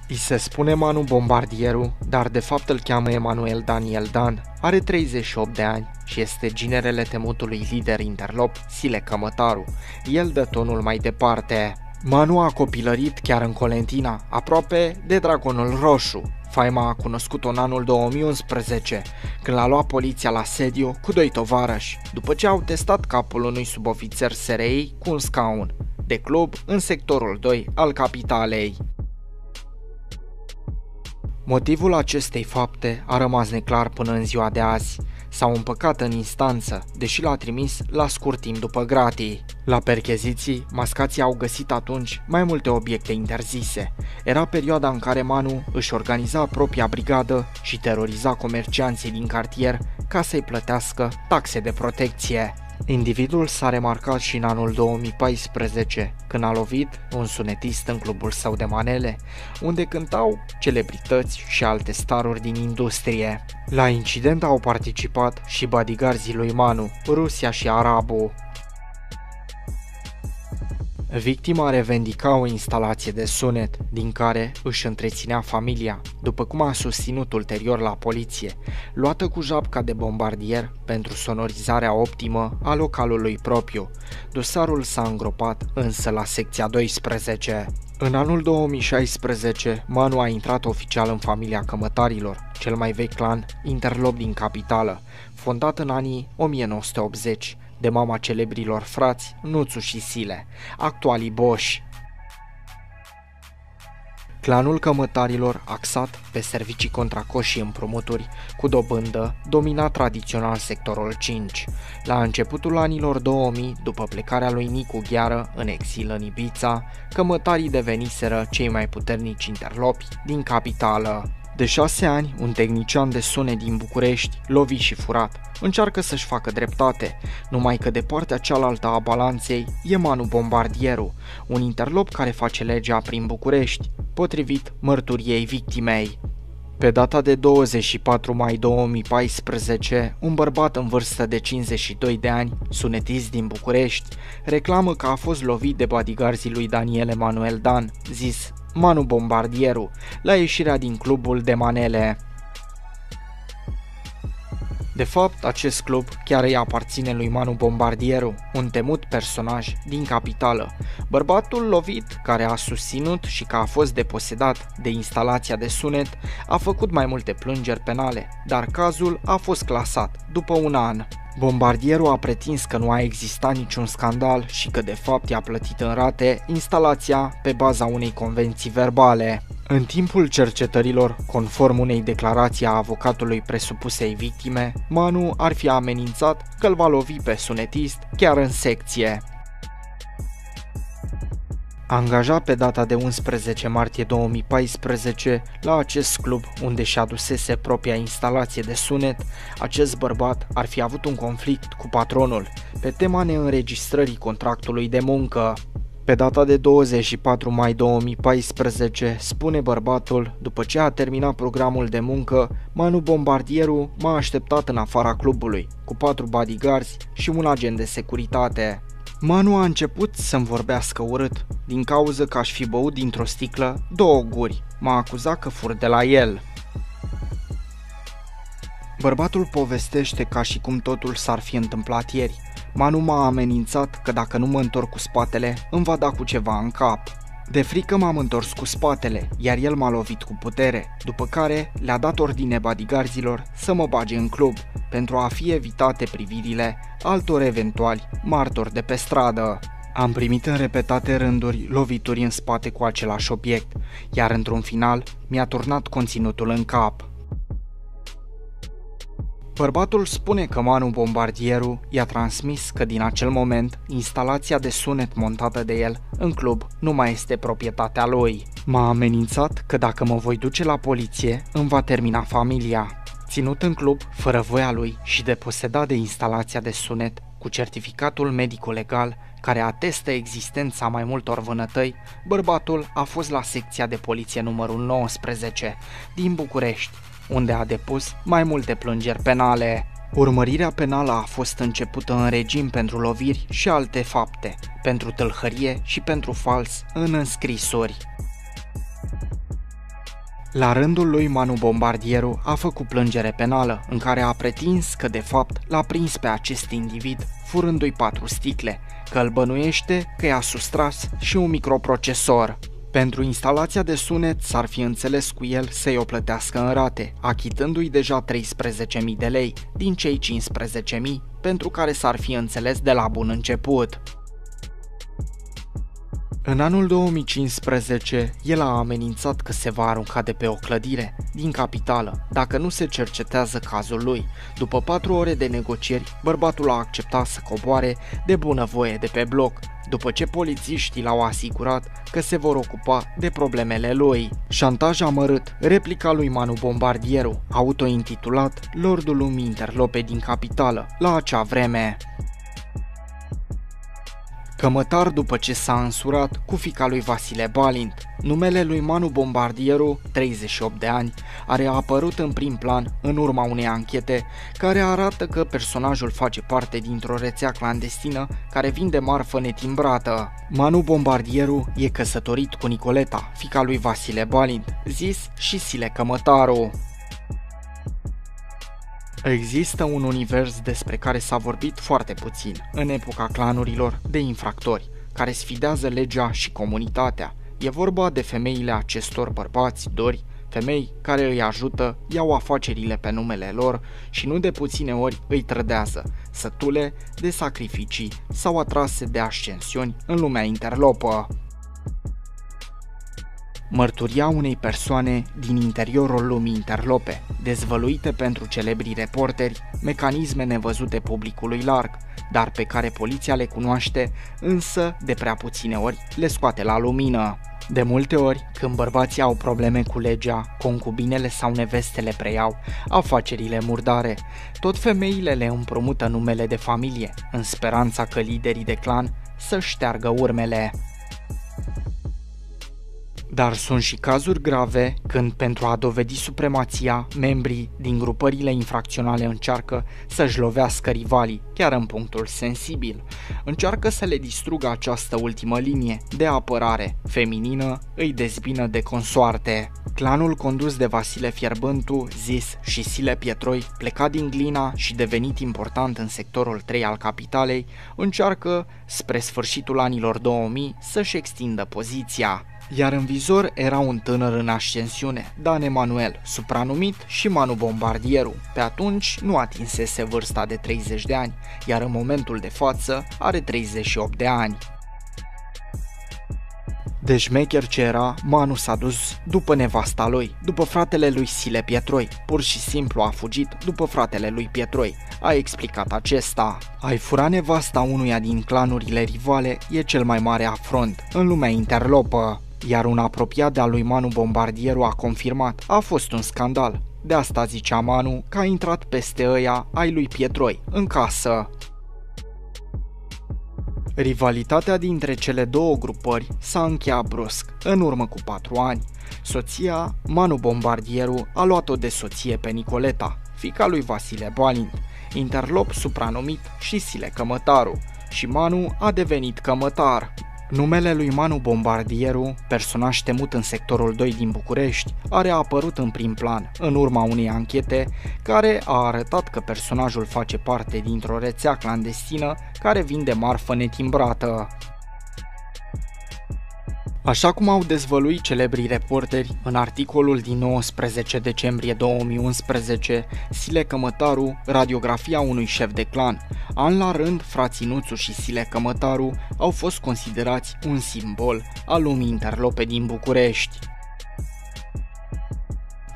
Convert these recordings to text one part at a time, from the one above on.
I se spune Manu Bombardieru, dar de fapt îl cheamă Emanuel Daniel Dan. Are 38 de ani și este ginerele temutului lider interlop, Sile Cămătaru. El dă tonul mai departe. Manu a copilărit chiar în Colentina, aproape de Dragonul Roșu. Faima a cunoscut-o în anul 2011, când l-a luat poliția la sediu cu doi tovarăși, după ce au testat capul unui subofițer SRI cu un scaun de club în sectorul 2 al capitalei. Motivul acestei fapte a rămas neclar până în ziua de azi. S-au împăcat în instanță, deși l-a trimis la scurt timp după gratii. La percheziții, mascații au găsit atunci mai multe obiecte interzise. Era perioada în care Manu își organiza propria brigadă și teroriza comercianții din cartier ca să-i plătească taxe de protecție. Individul s-a remarcat și în anul 2014, când a lovit un sunetist în clubul său de manele, unde cântau celebrități și alte staruri din industrie. La incident au participat și bodyguardii lui Manu, Rusia și Arabu. Victima revendica o instalație de sunet, din care își întreținea familia, după cum a susținut ulterior la poliție, luată cu japca de bombardier pentru sonorizarea optimă a localului propriu. Dosarul s-a îngropat însă la secția 12. În anul 2016, Manu a intrat oficial în familia Cămătarilor, cel mai vechi clan interlop din capitală, fondat în anii 1980. De mama celebrilor frați Nuțu și Sile, actualii boși. Clanul Cămătarilor, axat pe servicii contracoși și împrumuturi cu dobândă, domina tradițional sectorul 5. La începutul anilor 2000, după plecarea lui Nicu Gheară în exil în Ibița, cămătarii deveniseră cei mai puternici interlopi din capitală. De 6 ani, un tehnician de sunet din București, lovit și furat, încearcă să-și facă dreptate, numai că de partea cealaltă a balanței e Manu Bombardieru, un interlop care face legea prin București, potrivit mărturiei victimei. Pe data de 24 mai 2014, un bărbat în vârstă de 52 de ani, sunetist din București, reclamă că a fost lovit de bodyguardii lui Daniel Emanuel Dan, zis Manu Bombardieru, la ieșirea din clubul de manele. De fapt, acest club chiar îi aparține lui Manu Bombardieru, un temut personaj din capitală. Bărbatul lovit, care a susținut și că a fost deposedat de instalația de sunet, a făcut mai multe plângeri penale, dar cazul a fost clasat după un an. Bombardierul a pretins că nu a existat niciun scandal și că de fapt i-a plătit în rate instalația pe baza unei convenții verbale. În timpul cercetărilor, conform unei declarații a avocatului presupusei victime, Manu ar fi amenințat că îl va lovi pe sunetist chiar în secție. Angajat pe data de 11 martie 2014 la acest club unde și adusese propria instalație de sunet, acest bărbat ar fi avut un conflict cu patronul pe tema neînregistrării contractului de muncă. Pe data de 24 mai 2014, spune bărbatul, după ce a terminat programul de muncă, Manu Bombardieru m-a așteptat în afara clubului, cu 4 bodyguards și un agent de securitate. Manu a început să-mi vorbească urât, din cauză că aș fi băut dintr-o sticlă 2 guri. M-a acuzat că fur de la el. Bărbatul povestește ca și cum totul s-ar fi întâmplat ieri. Manu m-a amenințat că dacă nu mă întorc cu spatele, îmi va da cu ceva în cap. De frică m-am întors cu spatele, iar el m-a lovit cu putere, după care le-a dat ordine bodyguardilor să mă bage în club, pentru a fi evitate privirile altor eventuali martori de pe stradă. Am primit în repetate rânduri lovituri în spate cu același obiect, iar într-un final mi-a turnat conținutul în cap. Bărbatul spune că Manu Bombardieru i-a transmis că din acel moment instalația de sunet montată de el în club nu mai este proprietatea lui. M-a amenințat că dacă mă voi duce la poliție îmi va termina familia. Ținut în club fără voia lui și deposedat de instalația de sunet cu certificatul medico-legal care atestă existența mai multor vânătăi, bărbatul a fost la secția de poliție numărul 19 din București, unde a depus mai multe plângeri penale. Urmărirea penală a fost începută în regim pentru loviri și alte fapte, pentru tâlhărie și pentru fals în înscrisuri. La rândul lui, Manu Bombardieru a făcut plângere penală, în care a pretins că de fapt l-a prins pe acest individ furându-i 4 sticle, că îl bănuiește că i-a sustras și un microprocesor. Pentru instalația de sunet s-ar fi înțeles cu el să-i o plătească în rate, achitându-i deja 13.000 de lei din cei 15.000 pentru care s-ar fi înțeles de la bun început. În anul 2015, el a amenințat că se va arunca de pe o clădire din capitală dacă nu se cercetează cazul lui. După 4 ore de negocieri, bărbatul a acceptat să coboare de bunăvoie de pe bloc, după ce polițiștii l-au asigurat că se vor ocupa de problemele lui. Șantaj amărât, replica lui Manu Bombardieru, autointitulat Lordul Lumii Interlope din capitală, la acea vreme. Cămătar după ce s-a însurat cu fiica lui Vasile Balint. Numele lui Manu Bombardieru, 38 de ani, a reapărut în prim plan în urma unei anchete care arată că personajul face parte dintr-o rețea clandestină care vinde marfă netimbrată. Manu Bombardieru e căsătorit cu Nicoleta, fiica lui Vasile Balint, zis și Sile Cămătaru. Există un univers despre care s-a vorbit foarte puțin în epoca clanurilor de infractori, care sfidează legea și comunitatea. E vorba de femeile acestor bărbați dori, femei care îi ajută, iau afacerile pe numele lor și nu de puține ori îi trădează, sătule de sacrificii sau atrase de ascensiuni în lumea interlopă. Mărturia unei persoane din interiorul lumii interlope, dezvăluite pentru celebrii reporteri, mecanisme nevăzute publicului larg, dar pe care poliția le cunoaște, însă de prea puține ori le scoate la lumină. De multe ori, când bărbații au probleme cu legea, concubinele sau nevestele preiau afacerile murdare, tot femeile le împrumută numele de familie, în speranța că liderii de clan să șteargă urmele. Dar sunt și cazuri grave când, pentru a dovedi supremația, membrii din grupările infracționale încearcă să-și lovească rivalii, chiar în punctul sensibil. Încearcă să le distrugă această ultimă linie de apărare feminină, îi dezbină de consoarte. Clanul condus de Vasile Fierbântu, zis și Sile Pietroi, plecat din Glina și devenit important în sectorul 3 al capitalei, încearcă, spre sfârșitul anilor 2000, să-și extindă poziția. Iar în vizor era un tânăr în ascensiune, Dan Emanuel, supranumit și Manu Bombardieru. Pe atunci nu atinsese vârsta de 30 de ani, iar în momentul de față are 38 de ani. De șmecher ce era, Manu s-a dus după nevasta lui, după fratele lui Sile Pietroi. Pur și simplu a fugit după fratele lui Pietroi, a explicat acesta. Ai fura nevasta unuia din clanurile rivale e cel mai mare afront în lumea interlopă. Iar un apropiat de-al lui Manu Bombardieru a confirmat, a fost un scandal. De asta zicea Manu că a intrat peste ăia ai lui Pietroi, în casă. Rivalitatea dintre cele două grupări s-a încheiat brusc, în urmă cu 4 ani. Soția, Manu Bombardieru, a luat-o de soție pe Nicoleta, fiica lui Vasile Balint, interlop supranumit și Sile Cămătaru, și Manu a devenit cămătar. Numele lui Manu Bombardieru, personaj temut în sectorul 2 din București, a reapărut în prim plan, în urma unei anchete care a arătat că personajul face parte dintr-o rețea clandestină care vinde marfă netimbrată. Așa cum au dezvăluit celebrii reporteri în articolul din 19 decembrie 2011, Sile Cămătaru, radiografia unui șef de clan. An la rând, frații Nuțu și Sile Cămătaru au fost considerați un simbol al lumii interlope din București.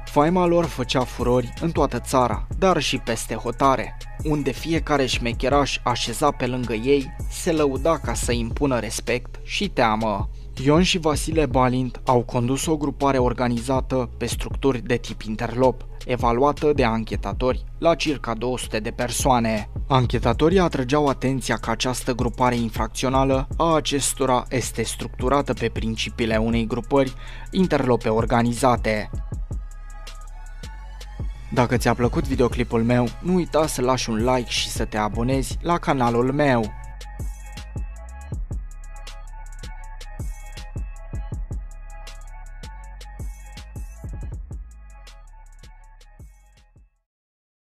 Faima lor făcea furori în toată țara, dar și peste hotare, unde fiecare șmecheraș așezat pe lângă ei se lăuda ca să impună respect și teamă. Ion și Vasile Balint au condus o grupare organizată pe structuri de tip interlop, evaluată de anchetatori la circa 200 de persoane. Anchetatorii atrăgeau atenția că această grupare infracțională a acestora este structurată pe principiile unei grupări interlope organizate. Dacă ți-a plăcut videoclipul meu, nu uita să lași un like și să te abonezi la canalul meu.